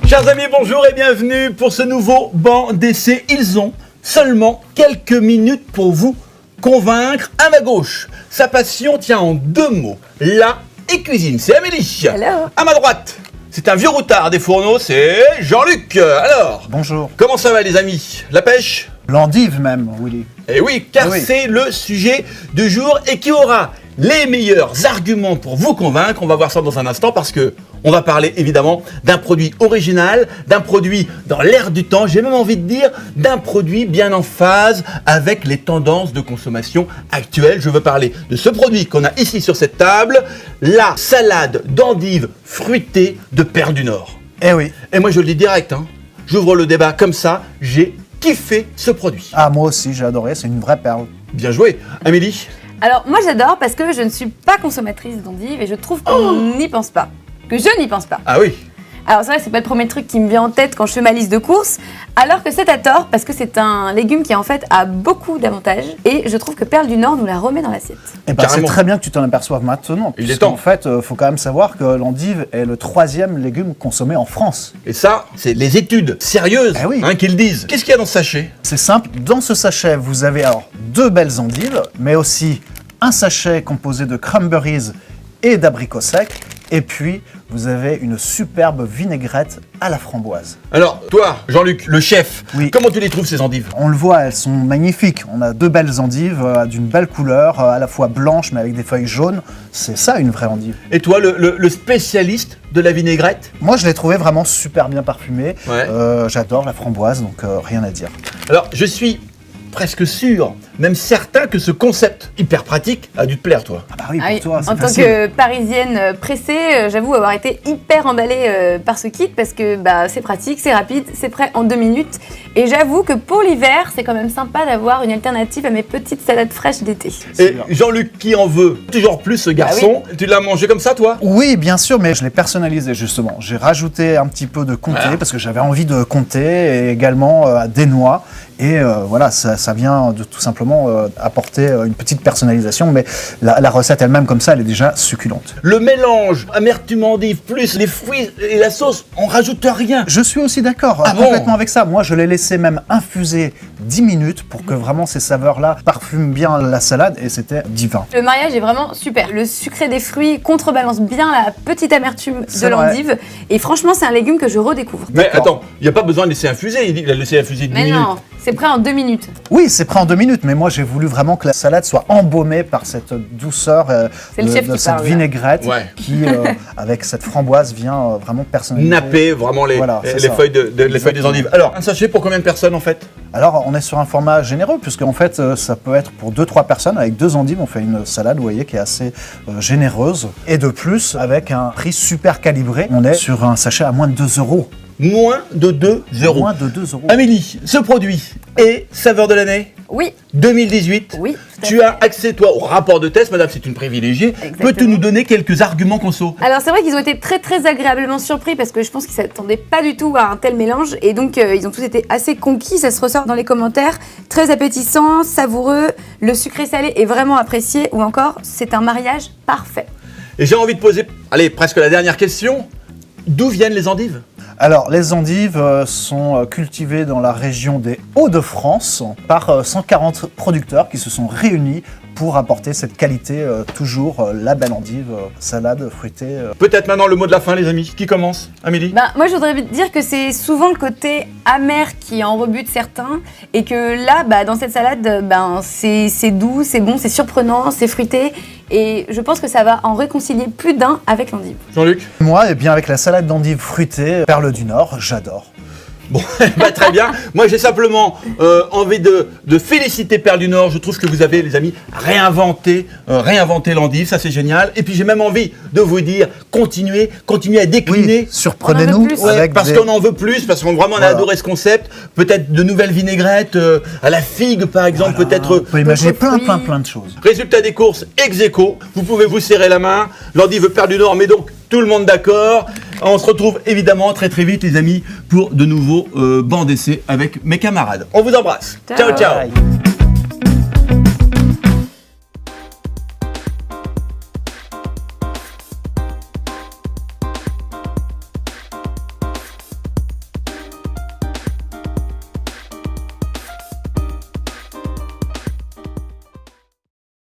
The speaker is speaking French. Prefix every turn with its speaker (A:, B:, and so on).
A: Chers amis, bonjour et bienvenue pour ce nouveau banc d'essai. Ils ont seulement quelques minutes pour vous convaincre. À ma gauche, sa passion tient en deux mots, la et cuisine. C'est Amélie.
B: Hello.
A: À ma droite, c'est un vieux routard des fourneaux, c'est Jean-Luc. Alors,
C: Bonjour.
A: comment ça va les amis? La pêche?
C: L'endive même, Willy.
A: Eh oui, car c'est le sujet du jour et qui aura les meilleurs arguments pour vous convaincre. On va voir ça dans un instant parce que on va parler évidemment d'un produit original, d'un produit dans l'air du temps, j'ai même envie de dire d'un produit bien en phase avec les tendances de consommation actuelles. Je veux parler de ce produit qu'on a ici sur cette table, la salade d'endives fruitée de Perle du Nord.
C: Eh oui.
A: Et moi je le dis direct, j'ouvre le débat comme ça, j'ai kiffé ce produit.
C: Ah, moi aussi, j'ai adoré, c'est une vraie perle.
A: Bien joué. Amélie?
B: Alors moi j'adore parce que je ne suis pas consommatrice d'endives et je trouve qu'on n'y pense pas. Que je n'y pense pas.
A: Ah oui.
B: Alors c'est vrai que c'est pas le premier truc qui me vient en tête quand je fais ma liste de courses, alors que c'est à tort parce que c'est un légume qui en fait a beaucoup d'avantages et je trouve que Perle du Nord nous la remet dans l'assiette.
C: Eh ben, c'est
A: Carrément.
C: très bien que tu t'en aperçoives maintenant.
A: Il est temps.
C: En fait, faut quand même savoir que l'endive est le 3e légume consommé en France.
A: Et ça, c'est les études sérieuses
C: Eh oui.
A: qui le disent. Qu'est-ce qu'il y a dans ce sachet?
C: C'est simple, dans ce sachet, vous avez alors 2 belles endives, mais aussi un sachet composé de cranberries et d'abricots secs, et puis vous avez une superbe vinaigrette à la framboise.
A: Alors, toi, Jean-Luc, le chef,
C: Oui.
A: comment tu les trouves ces endives?
C: On le voit, elles sont magnifiques. On a 2 belles endives d'une belle couleur, à la fois blanches mais avec des feuilles jaunes. C'est ça une vraie endive.
A: Et toi, le spécialiste de la vinaigrette?
C: Moi, je l'ai trouvé vraiment super bien parfumé.
A: Ouais.
C: J'adore la framboise, donc rien à dire.
A: Alors, je suis presque sûr, même certain que ce concept hyper pratique a dû te plaire, toi.
C: Ah bah oui,
B: Ah
C: pour
B: oui,
C: toi, c'est
B: en tant
C: facile.
B: que parisienne pressée, j'avoue avoir été hyper emballée par ce kit parce que c'est pratique, c'est rapide, c'est prêt en 2 minutes. Et j'avoue que pour l'hiver, c'est quand même sympa d'avoir une alternative à mes petites salades fraîches d'été.
A: Et
C: sûr.
A: Jean-Luc qui en veut toujours plus, ce garçon, tu l'as mangé comme ça, toi?
C: Oui, bien sûr, mais je l'ai personnalisé justement. J'ai rajouté un petit peu de comté parce que j'avais envie de comté et également des noix. Et voilà, ça vient de tout simplement apporter une petite personnalisation, mais la recette elle-même comme ça, elle est déjà succulente.
A: Le mélange amertume endive plus les fruits et la sauce, on rajoute rien.
C: Je suis aussi d'accord
A: Ah bon
C: complètement avec ça. Moi, je l'ai laissé même infuser 10 minutes pour que vraiment ces saveurs-là parfument bien la salade et c'était divin.
B: Le mariage est vraiment super. Le sucré des fruits contrebalance bien la petite amertume de
C: C'est
B: l'endive. Et franchement, c'est un légume que je redécouvre.
A: Mais
C: D'accord.
A: attends, il n'y a pas besoin de laisser infuser, il a laissé infuser 10
B: Mais
A: minutes.
B: non, c'est prêt en 2 minutes.
C: Oui, c'est prêt en 2 minutes, mais moi j'ai voulu vraiment que la salade soit embaumée par cette douceur
B: C'est le chef
C: de
B: qui
C: cette
B: parle, là.
C: vinaigrette
A: Ouais.
C: qui, avec cette framboise, vient vraiment personnaliser.
A: Napper vraiment les,
C: Voilà,
A: les
C: c'est ça.
A: feuilles, les feuilles des
C: Exactement.
A: endives. Alors, un sachet pour combien de personnes en fait?
C: Alors, on est sur un format généreux, puisqu'en fait, ça peut être pour 2-3 personnes. Avec 2 endives, on fait une salade, vous voyez, qui est assez généreuse. Et de plus, avec un prix super calibré, on est sur un sachet à moins de 2 euros.
A: Moins de 2 euros.
C: Moins de 2 euros.
A: Amélie, ce produit est saveur de l'année
B: Oui,
A: 2018.
B: oui. tout à
A: Tu
B: fait.
A: as accès, toi, au rapport de test, madame, c'est une privilégiée.
B: Exactement.
A: Peux-tu nous donner quelques arguments conso?
B: Alors c'est vrai qu'ils ont été très très agréablement surpris parce que je pense qu'ils s'attendaient pas du tout à un tel mélange et donc ils ont tous été assez conquis, ça se ressort dans les commentaires, très appétissant, savoureux, le sucré salé est vraiment apprécié ou encore c'est un mariage parfait.
A: Et j'ai envie de poser, allez, presque la dernière question. D'où viennent les endives?
C: Alors, les endives sont cultivées dans la région des Hauts-de-France par 140 producteurs qui se sont réunis pour apporter cette qualité, toujours la belle endive, salade fruitée.
A: Peut-être maintenant le mot de la fin, les amis. Qui commence? Amélie?
B: Moi je voudrais dire que c'est souvent le côté amer qui en rebute certains et que là dans cette salade c'est doux, c'est bon, c'est surprenant, c'est fruité et je pense que ça va en réconcilier plus d'un avec l'endive.
A: Jean-Luc?
C: Moi, eh bien, avec la salade d'endive fruitée, Perle du Nord, j'adore.
A: Bon, très bien. Moi, j'ai simplement envie de féliciter Perle du Nord. Je trouve que vous avez, les amis, réinventé l'endive. Ça, c'est génial. Et puis, j'ai même envie de vous dire, continuez à décliner.
C: Oui, surprenez-nous
B: On en veut plus.
A: Ouais,
C: avec
A: parce
C: des...
A: qu'on en veut plus, parce qu'on vraiment on a
C: Voilà.
A: adoré ce concept. Peut-être de nouvelles vinaigrettes à la figue, par exemple.
C: Voilà,
A: Peut-être.
C: on peut imaginer
B: d'autres fruits.
C: plein de choses.
A: Résultat des courses, ex aequo. Vous pouvez vous serrer la main. L'endive Perle du Nord, mais donc tout le monde d'accord. On se retrouve évidemment très vite, les amis, pour de nouveaux bancs d'essai avec mes camarades. On vous embrasse.
B: Ciao.
A: Ciao.
C: Bye.